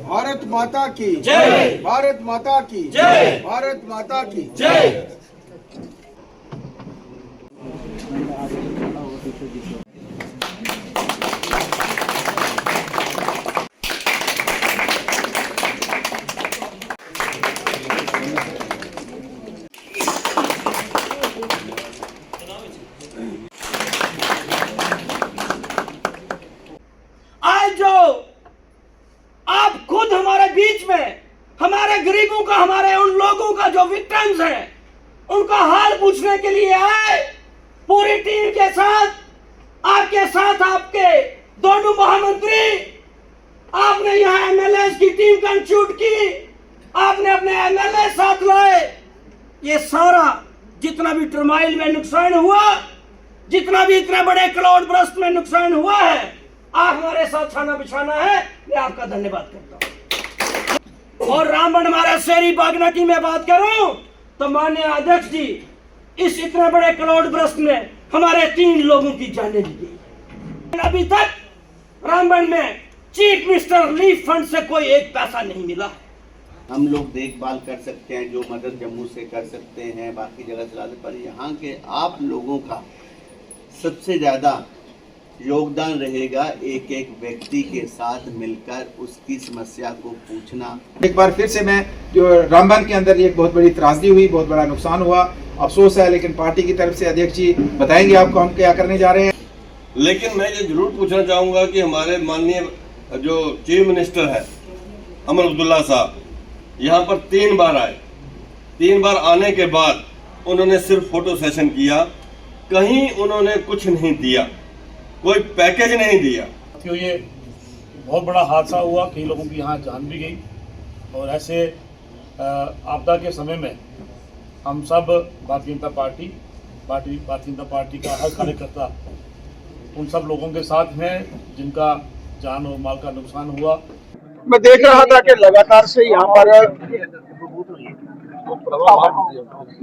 भारत माता की जय, भारत माता की जय, भारत माता की जय। आज जो आप खुद हमारे बीच में हमारे गरीबों का, हमारे उन लोगों का जो विक्टिम्स हैं, उनका हाल पूछने के लिए आए, पूरी टीम के साथ आपके दोनों महामंत्री, आपने यहाँ एमएलए की टीम कंस्टिट्यूट की, आपने अपने एमएलए साथ लाए। ये सारा जितना भी टर्माइल में नुकसान हुआ, जितना भी इतने बड़े क्लाउड बर्स्ट में नुकसान हुआ है, आप हमारे साथ छाना बिछाना है, मैं आपका धन्यवाद करता हूं। और रामबन हमारा शहरी बागना की मैं बात करूं तो माननीय अध्यक्ष जी, इस इतने बड़े क्लाउड बर्स्ट में हमारे 3 लोगों की जानें ली गई। अभी तक रामबन में चीफ मिनिस्टर रिलीफ फंड से कोई एक पैसा नहीं मिला। हम लोग देखभाल कर सकते हैं, जो मदद जम्मू से कर सकते हैं, बाकी जगह से लाने पर यहाँ के आप लोगों का सबसे ज़्यादा योगदान रहेगा। एक एक व्यक्ति के साथ मिलकर उसकी समस्या को पूछना। एक बार फिर से मैं जो रामबन के अंदर एक बहुत बड़ी त्रासदी हुई, बहुत बड़ा नुकसान हुआ, अफसोस है, लेकिन पार्टी की तरफ से अध्यक्ष जी बताएंगे आपको हम क्या करने जा रहे हैं। लेकिन मैं ये जरूर पूछना चाहूँगा कि हमारे माननीय जो चीफ मिनिस्टर है अमर अब्दुल्ला साहब यहाँ पर 3 बार आए। 3 बार आने के बाद उन्होंने सिर्फ फोटो सेशन किया, कहीं उन्होंने कुछ नहीं दिया, कोई पैकेज नहीं दिया। क्यों ये बहुत बड़ा हादसा हुआ, कई लोगों की यहाँ जान भी गई। और ऐसे आपदा के समय में हम सब भारतीय जनता पार्टी का हर कार्यकर्ता उन सब लोगों के साथ हैं जिनका जान और माल का नुकसान हुआ। मैं देख रहा था कि लगातार से यहाँ पर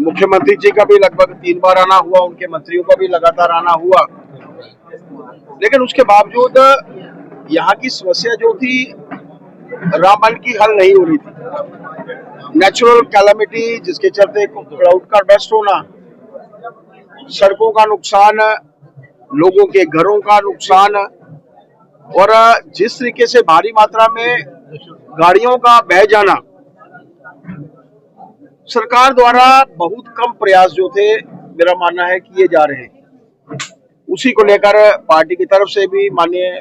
मुख्यमंत्री जी का भी लगभग 3 बार आना हुआ, उनके मंत्रियों का भी लगातार आना हुआ, लेकिन उसके बावजूद यहाँ की समस्या जो थी रामबन की हल नहीं हो रही थी। नेचुरल कैलामिटी जिसके चलते क्लाउड का बर्स्ट होना, सड़कों का नुकसान, लोगों के घरों का नुकसान, और जिस तरीके से भारी मात्रा में गाड़ियों का बह जाना, सरकार द्वारा बहुत कम प्रयास जो थे मेरा मानना है किए जा रहे हैं। उसी को लेकर पार्टी की तरफ से भी माननीय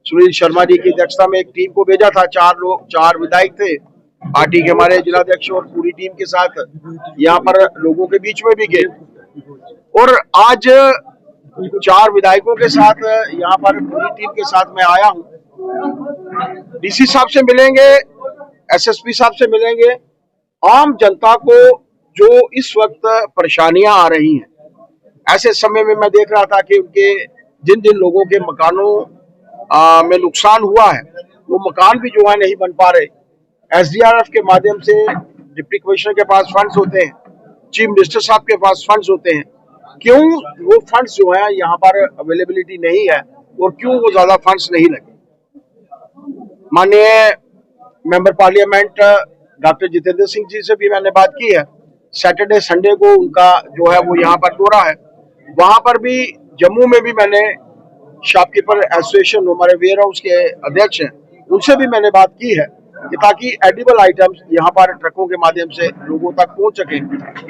सुनील शर्मा जी की अध्यक्षता में एक टीम को भेजा था। 4 विधायक थे, पार्टी के हमारे जिलाध्यक्ष और पूरी टीम के साथ यहाँ पर लोगों के बीच में भी गए। और आज 4 विधायकों के साथ यहाँ पर पूरी टीम के साथ मैं आया हूँ। डीसी साहब से मिलेंगे, एसएसपी साहब से मिलेंगे। आम जनता को जो इस वक्त परेशानियां आ रही हैं, ऐसे समय में मैं देख रहा था कि उनके जिन लोगों के मकानों में नुकसान हुआ है, वो मकान भी जो है नहीं बन पा रहे। एसडीआरएफ के माध्यम से डिप्टी कमिश्नर के पास फंड्स होते हैं, चीफ मिनिस्टर साहब के पास फंड्स होते हैं, क्यों वो फंड्स जो है यहाँ पर अवेलेबिलिटी नहीं है और क्यों वो ज्यादा फंड्स नहीं लगे। माननीय member parliament doctor Jitendra Singh ji से भी मैंने बात की है। सैटरडे संडे को उनका जो है वो यहाँ पर दौरा है, वहां पर भी जम्मू में भी मैंने शॉपकीपर एसोसिएशन हमारे वेयर हाउस के अध्यक्ष हैं, उनसे भी मैंने बात की है कि ताकि एडिबल आइटम्स यहाँ पर ट्रकों के माध्यम से लोगों तक पहुंच सके,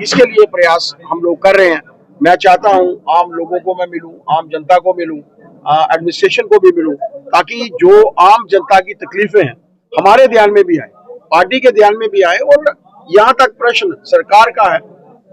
इसके लिए प्रयास हम लोग कर रहे हैं। मैं चाहता हूं आम लोगों को मैं मिलूं, आम जनता को मिलूं, एडमिनिस्ट्रेशन को भी मिलूं, ताकि जो आम जनता की तकलीफें हैं हमारे ध्यान में भी आए, पार्टी के ध्यान में भी आए। और यहाँ तक प्रश्न सरकार का है,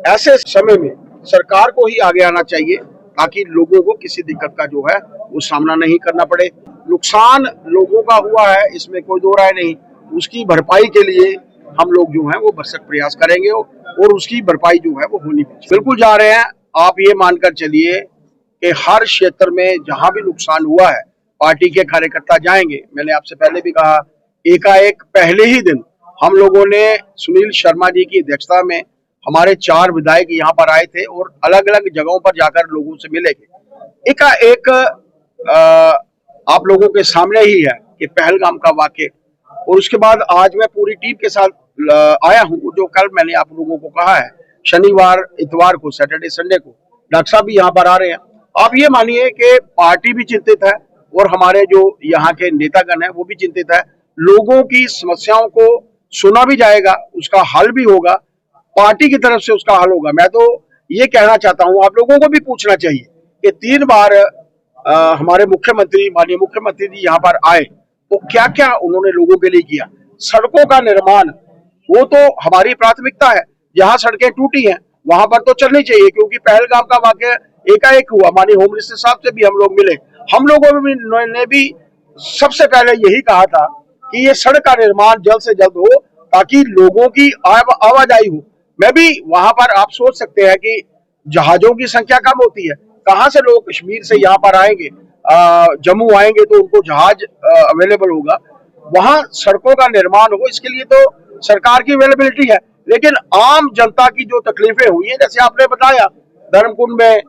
ऐसे समय में सरकार को ही आगे आना चाहिए ताकि लोगों को किसी दिक्कत का जो है वो सामना नहीं करना पड़े। नुकसान लोगों का हुआ है, इसमें कोई दो राय नहीं। उसकी भरपाई के लिए हम लोग जो है वो भरसक प्रयास करेंगे और उसकी भरपाई जो है वो होनी चाहिए। बिल्कुल जा रहे हैं। आप ये मानकर चलिए कि हर क्षेत्र में जहां भी नुकसान हुआ है पार्टी के कार्यकर्ता जाएंगे। मैंने आपसे पहले भी कहा, एकाएक पहले ही दिन हम लोगों ने सुनील शर्मा जी की अध्यक्षता में हमारे 4 विधायक यहाँ पर आए थे और अलग अलग जगहों पर जाकर लोगों से मिलेंगे। एक आप लोगों के सामने ही है कि पहलगाम का वाक़या, और उसके बाद आज मैं पूरी टीम के साथ आया हूँ, जो कल मैंने आप लोगों को कहा है शनिवार इतवार को, सैटरडे संडे को डॉक्टर साहब भी यहाँ पर आ रहे हैं। आप ये मानिए कि पार्टी भी चिंतित है और हमारे जो यहाँ के नेतागण है वो भी चिंतित है। लोगों की समस्याओं को सुना भी जाएगा, उसका हल भी होगा, पार्टी की तरफ से उसका हल होगा। मैं तो ये कहना चाहता हूँ, आप लोगों को भी पूछना चाहिए कि 3 बार हमारे मुख्यमंत्री, माननीय मुख्यमंत्री जी यहाँ पर आए तो क्या क्या उन्होंने लोगों के लिए किया। सड़कों का निर्माण वो तो हमारी प्राथमिकता है, जहां सड़कें टूटी हैं वहां पर तो चलनी चाहिए, क्योंकि पहलगाम का वाकया एकाएक हुआ। माननीय होम मिनिस्टर साहब से भी हम लोग मिले, हम लोगों ने भी सबसे पहले यही कहा था कि ये सड़क का निर्माण जल्द से जल्द हो ताकि लोगों की आवाजाही हो। मैं भी वहां पर, आप सोच सकते हैं कि जहाजों की संख्या कम होती है, कहां से लोग कश्मीर से यहाँ पर आएंगे, जम्मू आएंगे तो उनको जहाज अवेलेबल होगा। वहां सड़कों का निर्माण हो, इसके लिए तो सरकार की अवेलेबिलिटी है, लेकिन आम जनता की जो तकलीफें हुई है, जैसे आपने बताया धर्मकुंड में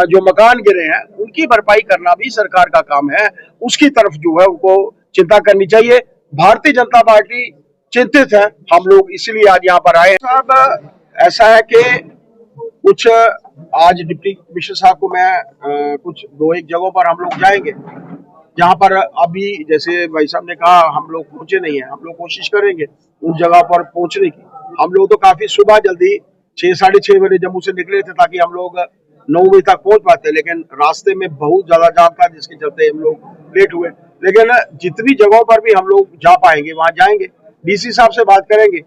जो मकान गिरे हैं उनकी भरपाई करना भी सरकार का काम है। उसकी तरफ जो है उनको चिंता करनी चाहिए। भारतीय जनता पार्टी चिंतित है, हम लोग इसीलिए आज यहाँ पर आए। साहब ऐसा है कि कुछ आज डिप्टी कमिश्नर साहब को मैं कुछ 2-1 जगहों पर हम लोग जाएंगे, जहाँ पर अभी जैसे भाई साहब ने कहा हम लोग पहुंचे नहीं है, हम लोग कोशिश करेंगे उन जगह पर पहुंचने की। हम लोग तो काफी सुबह जल्दी 6-6:30 बजे जम्मू से निकले थे ताकि हम लोग 9 बजे तक पहुंच पाते, लेकिन रास्ते में बहुत ज्यादा जाम था जिसके चलते हम लोग लेट हुए। लेकिन जितनी जगहों पर भी हम लोग जा पाएंगे वहां जाएंगे, डीसी साहब से बात करेंगे